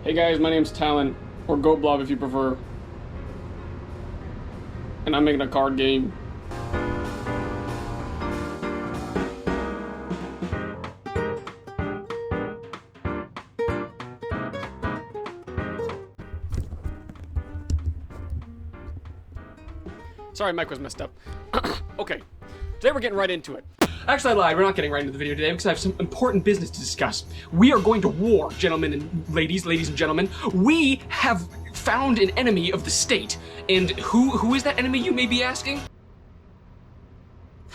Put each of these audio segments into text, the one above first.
Hey guys, my name's Talon, or GoatBlob if you prefer. And I'm making a card game. Sorry, mic was messed up. Okay, today we're getting right into it. Actually, I lied. We're not getting right into the video today because I have some important business to discuss. We are going to war, gentlemen and ladies and gentlemen. We have found an enemy of the state. And who is that enemy, you may be asking?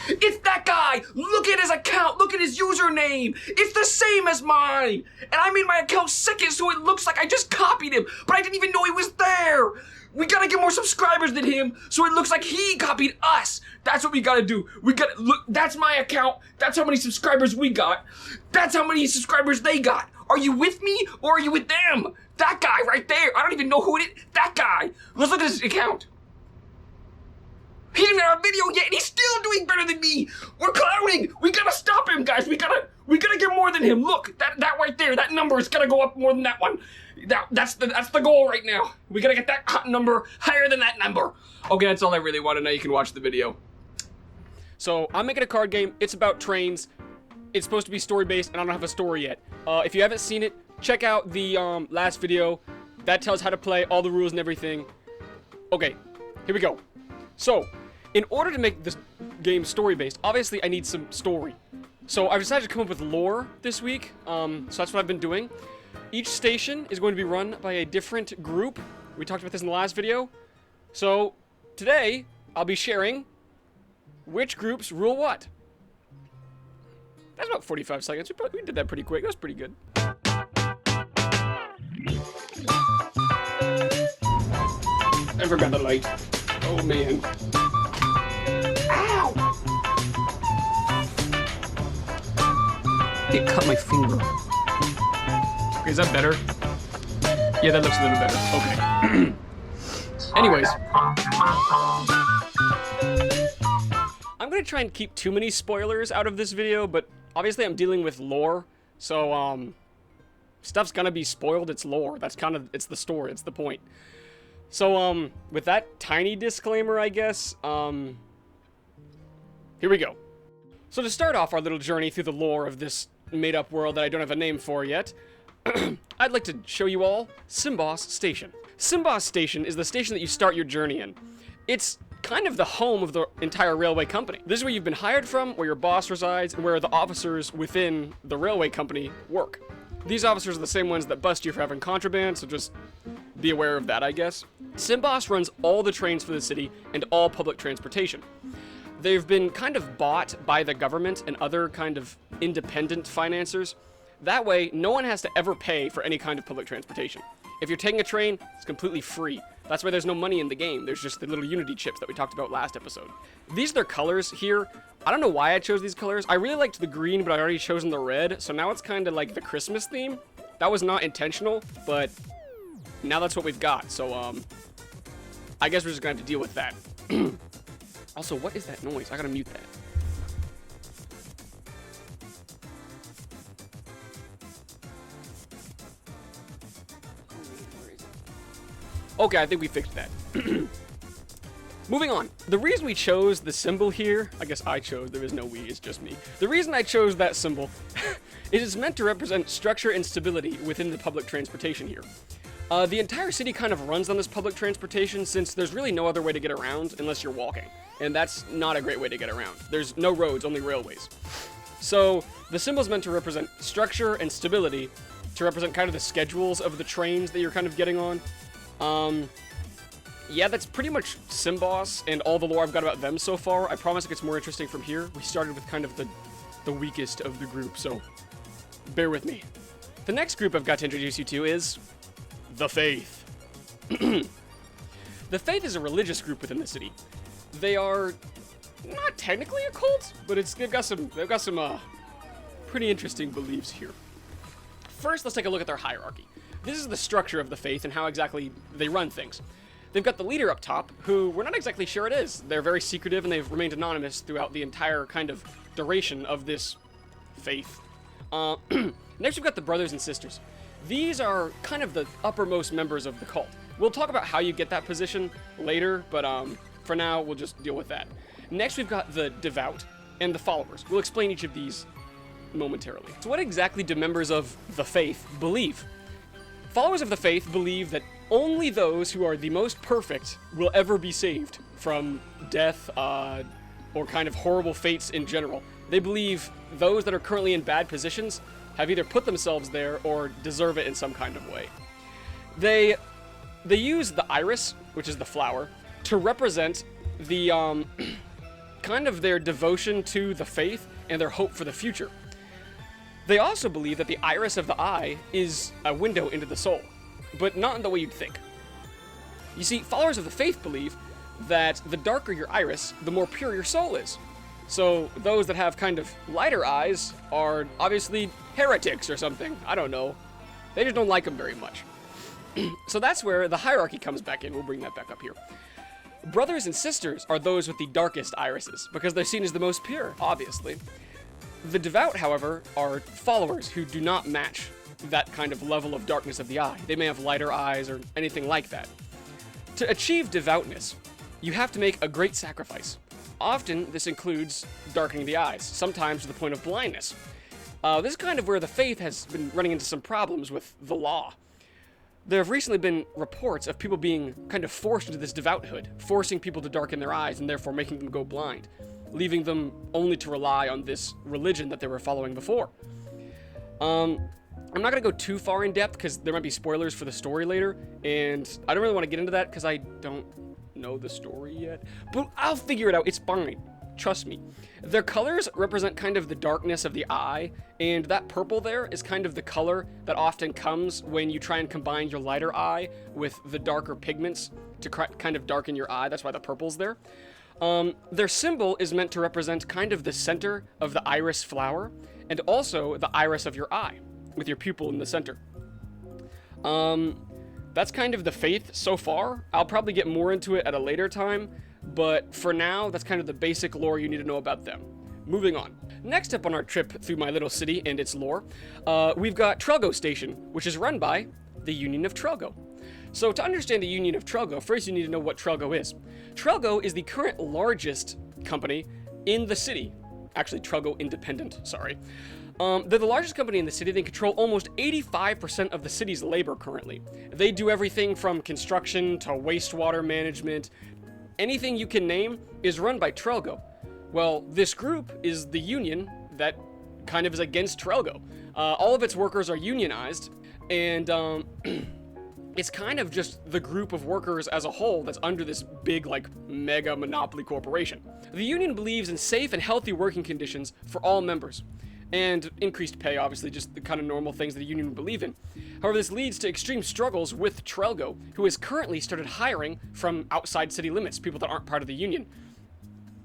It's that guy! Look at his account! Look at his username! It's the same as mine! And I made my account second so it looks like I just copied him, but I didn't even know he was there! We gotta get more subscribers than him so it looks like he copied us! That's what we gotta do. We gotta, look, that's my account. That's how many subscribers we got. That's how many subscribers they got. Are you with me or are you with them? That guy right there. I don't even know who it is. That guy. Let's look at his account. He didn't have a video yet and he's still doing better than me. We're clowning. We gotta stop him, guys. We gotta get more than him. Look, that right there, that number is gonna go up more than that one. That's the goal right now. We gotta get that number higher than that number. Okay, that's all I really want to know. You can watch the video. So I'm making a card game. It's about trains. It's supposed to be story-based, and I don't have a story yet. If you haven't seen it, check out the last video. That tells how to play, all the rules and everything. Okay, here we go. So, in order to make this game story-based, obviously I need some story. So I've decided to come up with lore this week. So that's what I've been doing. Each station is going to be run by a different group. We talked about this in the last video. So today, I'll be sharing which groups rule what. That's about 45 seconds. We did that pretty quick. That was pretty good. I forgot the light. Oh, man. Ow! It cut my finger. Okay, is that better? Yeah, that looks a little better. Okay. Anyways. I'm gonna try and keep too many spoilers out of this video, but obviously I'm dealing with lore, so, stuff's gonna be spoiled. It's lore. That's kind of, it's the story. It's the point. So, with that tiny disclaimer, I guess, here we go. So to start off our little journey through the lore of this made-up world that I don't have a name for yet, I'd like to show you all Simboss Station. Simboss Station is the station that you start your journey in. It's kind of the home of the entire railway company. This is where you've been hired from, where your boss resides, and where the officers within the railway company work. These officers are the same ones that bust you for having contraband, so just be aware of that, I guess. Simboss runs all the trains for the city and all public transportation. They've been kind of bought by the government and other kind of independent financiers. That way, no one has to ever pay for any kind of public transportation. If you're taking a train, it's completely free. That's why there's no money in the game. There's just the little Unity chips that we talked about last episode. These are their colors here. I don't know why I chose these colors. I really liked the green, but I already chosen the red, so now it's kind of like the Christmas theme. That was not intentional, but now that's what we've got. So, I guess we're just gonna have to deal with that. Also, what is that noise? I gotta mute that. Okay, I think we fixed that. Moving on. The reason we chose the symbol here, I guess I chose, there is no we, it's just me. The reason I chose that symbol is it's meant to represent structure and stability within the public transportation here. The entire city kind of runs on this public transportation since there's really no other way to get around unless you're walking. And that's not a great way to get around. There's no roads, only railways. So the symbol's meant to represent structure and stability, to represent kind of the schedules of the trains that you're kind of getting on. Yeah, that's pretty much Simboss and all the lore I've got about them so far. I promise it gets more interesting from here. We started with kind of the weakest of the group, so bear with me. The next group I've got to introduce you to is the Faith. The Faith is a religious group within the city. They are not technically a cult, but they've got some pretty interesting beliefs here. First, let's take a look at their hierarchy. This is the structure of the Faith and how exactly they run things. They've got the leader up top, who we're not exactly sure it is. They're very secretive, and they've remained anonymous throughout the entire kind of duration of this faith. Next, we've got the brothers and sisters. These are kind of the uppermost members of the cult. We'll talk about how you get that position later, but for now, we'll just deal with that. Next, we've got the devout and the followers. We'll explain each of these momentarily. So what exactly do members of the faith believe? Followers of the faith believe that only those who are the most perfect will ever be saved from death or kind of horrible fates in general. They believe those that are currently in bad positions have either put themselves there or deserve it in some kind of way. They use the iris, which is the flower, to represent the kind of their devotion to the faith and their hope for the future. They also believe that the iris of the eye is a window into the soul, but not in the way you'd think. You see, followers of the faith believe that the darker your iris, the more pure your soul is. So those that have kind of lighter eyes are obviously heretics or something. I don't know. They just don't like them very much. So that's where the hierarchy comes back in. We'll bring that back up here. Brothers and sisters are those with the darkest irises, because they're seen as the most pure, obviously. The devout, however, are followers who do not match that kind of level of darkness of the eye. They may have lighter eyes or anything like that. To achieve devoutness, you have to make a great sacrifice. Often, this includes darkening the eyes, sometimes to the point of blindness. This is kind of where the faith has been running into some problems with the law. There have recently been reports of people being kind of forced into this devouthood, forcing people to darken their eyes and therefore making them go blind, leaving them only to rely on this religion that they were following before. I'm not going to go too far in depth because there might be spoilers for the story later, and I don't really want to get into that because I don't know the story yet, but I'll figure it out. It's fine. Trust me. Their colors represent kind of the darkness of the eye, and that purple there is kind of the color that often comes when you try and combine your lighter eye with the darker pigments to kind of darken your eye. That's why the purple's there. Their symbol is meant to represent kind of the center of the iris flower, and also the iris of your eye, with your pupil in the center. That's kind of the faith so far. I'll probably get more into it at a later time, but for now, that's kind of the basic lore you need to know about them. Moving on. Next up on our trip through my little city and its lore, we've got Trelgo Station, which is run by the Union of Trelgo. So to understand the Union of Trelgo, first you need to know what Trelgo is. Trelgo is the current largest company in the city. Actually, Trelgo Independent, sorry. They're the largest company in the city. They control almost 85% of the city's labor currently. They do everything from construction to wastewater management. Anything you can name is run by Trelgo. Well, this group is the union that kind of is against Trelgo. All of its workers are unionized, and it's kind of just the group of workers as a whole that's under this big, like, mega monopoly corporation. The union believes in safe and healthy working conditions for all members, and increased pay, obviously, just the kind of normal things that the union would believe in. However, this leads to extreme struggles with Trelgo, who has currently started hiring from outside city limits, people that aren't part of the union.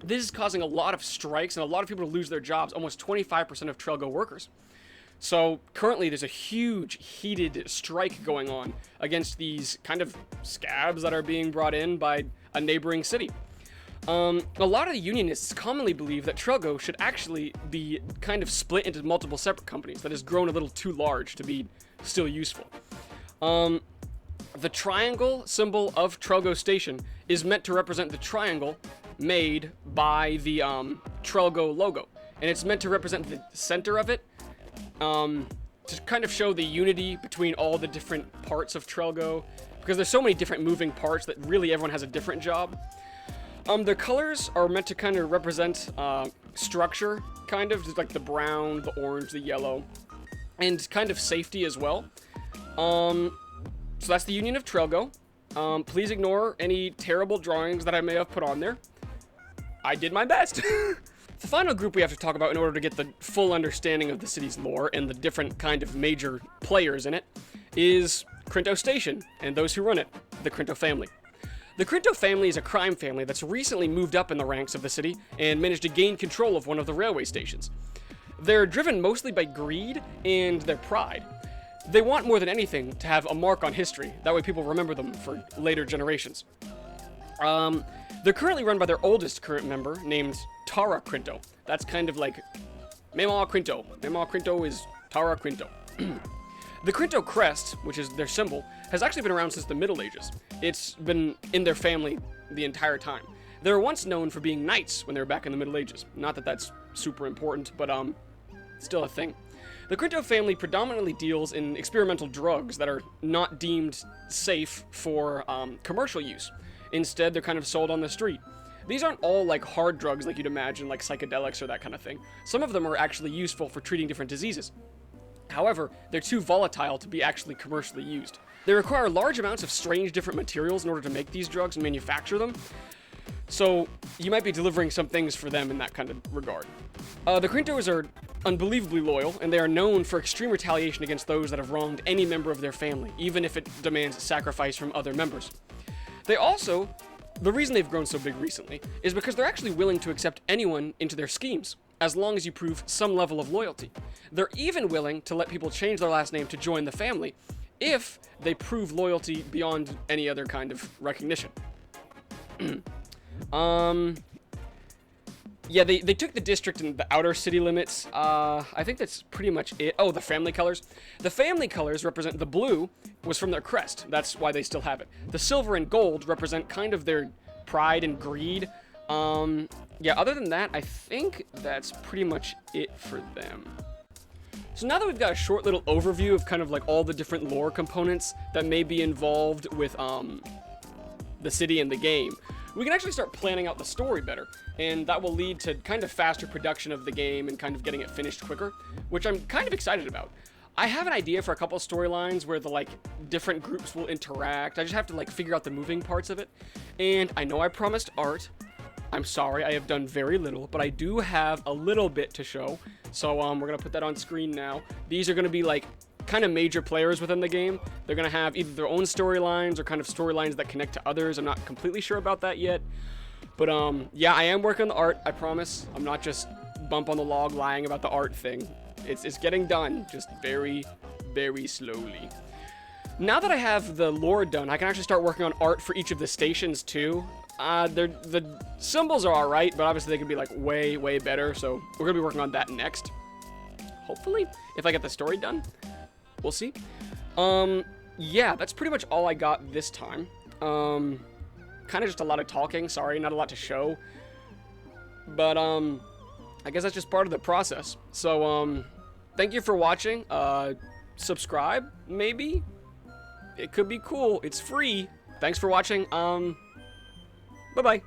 This is causing a lot of strikes and a lot of people to lose their jobs, almost 25% of Trelgo workers. So currently there's a huge heated strike going on against these kind of scabs that are being brought in by a neighboring city. A lot of the unionists commonly believe that Trelgo should actually be kind of split into multiple separate companies that has grown a little too large to be still useful. The triangle symbol of Trelgo Station is meant to represent the triangle made by the Trelgo logo, and it's meant to represent the center of it, to kind of show the unity between all the different parts of Trelgo, because there's so many different moving parts that really everyone has a different job. Their colors are meant to kind of represent structure, kind of, just like the brown, the orange, the yellow, and kind of safety as well. So that's the Union of Trelgo. Please ignore any terrible drawings that I may have put on there. I did my best. The final group we have to talk about in order to get the full understanding of the city's lore and the different kind of major players in it is Crinto Station and those who run it, the Crinto family. The Crinto family is a crime family that's recently moved up in the ranks of the city and managed to gain control of one of the railway stations. They're driven mostly by greed and their pride. They want more than anything to have a mark on history, that way people remember them for later generations. They're currently run by their oldest current member, named Tara Crinto. That's kind of like Mema Crinto. Mema Crinto is Tara Crinto. The Crinto crest, which is their symbol, has actually been around since the Middle Ages. It's been in their family the entire time. They were once known for being knights when they were back in the Middle Ages. Not that that's super important, but still a thing. The Crinto family predominantly deals in experimental drugs that are not deemed safe for commercial use. Instead, they're kind of sold on the street. These aren't all like hard drugs like you'd imagine, like psychedelics or that kind of thing. Some of them are actually useful for treating different diseases. However, they're too volatile to be actually commercially used. They require large amounts of strange different materials in order to make these drugs and manufacture them. So you might be delivering some things for them in that kind of regard. The Crintos are unbelievably loyal, and they are known for extreme retaliation against those that have wronged any member of their family, even if it demands sacrifice from other members. They also, the reason they've grown so big recently, is because they're actually willing to accept anyone into their schemes, as long as you prove some level of loyalty. They're even willing to let people change their last name to join the family, if they prove loyalty beyond any other kind of recognition. Yeah, they took the district and the outer city limits. I think that's pretty much it. Oh, the family colors. The family colors represent the blue was from their crest. That's why they still have it. The silver and gold represent kind of their pride and greed. Yeah, other than that, I think that's pretty much it for them. So now that we've got a short little overview of kind of like all the different lore components that may be involved with the city and the game, we can actually start planning out the story better, and that will lead to kind of faster production of the game and kind of getting it finished quicker, which I'm kind of excited about. I have an idea for a couple of storylines where the like different groups will interact. I just have to like figure out the moving parts of it, and I know I promised art. I'm sorry, I have done very little, but I do have a little bit to show. So we're gonna put that on screen now. These are gonna be like kind of major players within the game. They're gonna have either their own storylines or kind of storylines that connect to others. I'm not completely sure about that yet. But yeah, I am working on the art, I promise. I'm not just bump on the log lying about the art thing. It's getting done, just very, very slowly. Now that I have the lore done, I can actually start working on art for each of the stations too. The symbols are alright, but obviously they could be like way, way better, so we're gonna be working on that next. Hopefully, if I get the story done. We'll see. Yeah, that's pretty much all I got this time. Kind of just a lot of talking, sorry, not a lot to show. But, I guess that's just part of the process. So, thank you for watching. Subscribe, maybe? It could be cool. It's free. Thanks for watching. Bye-bye.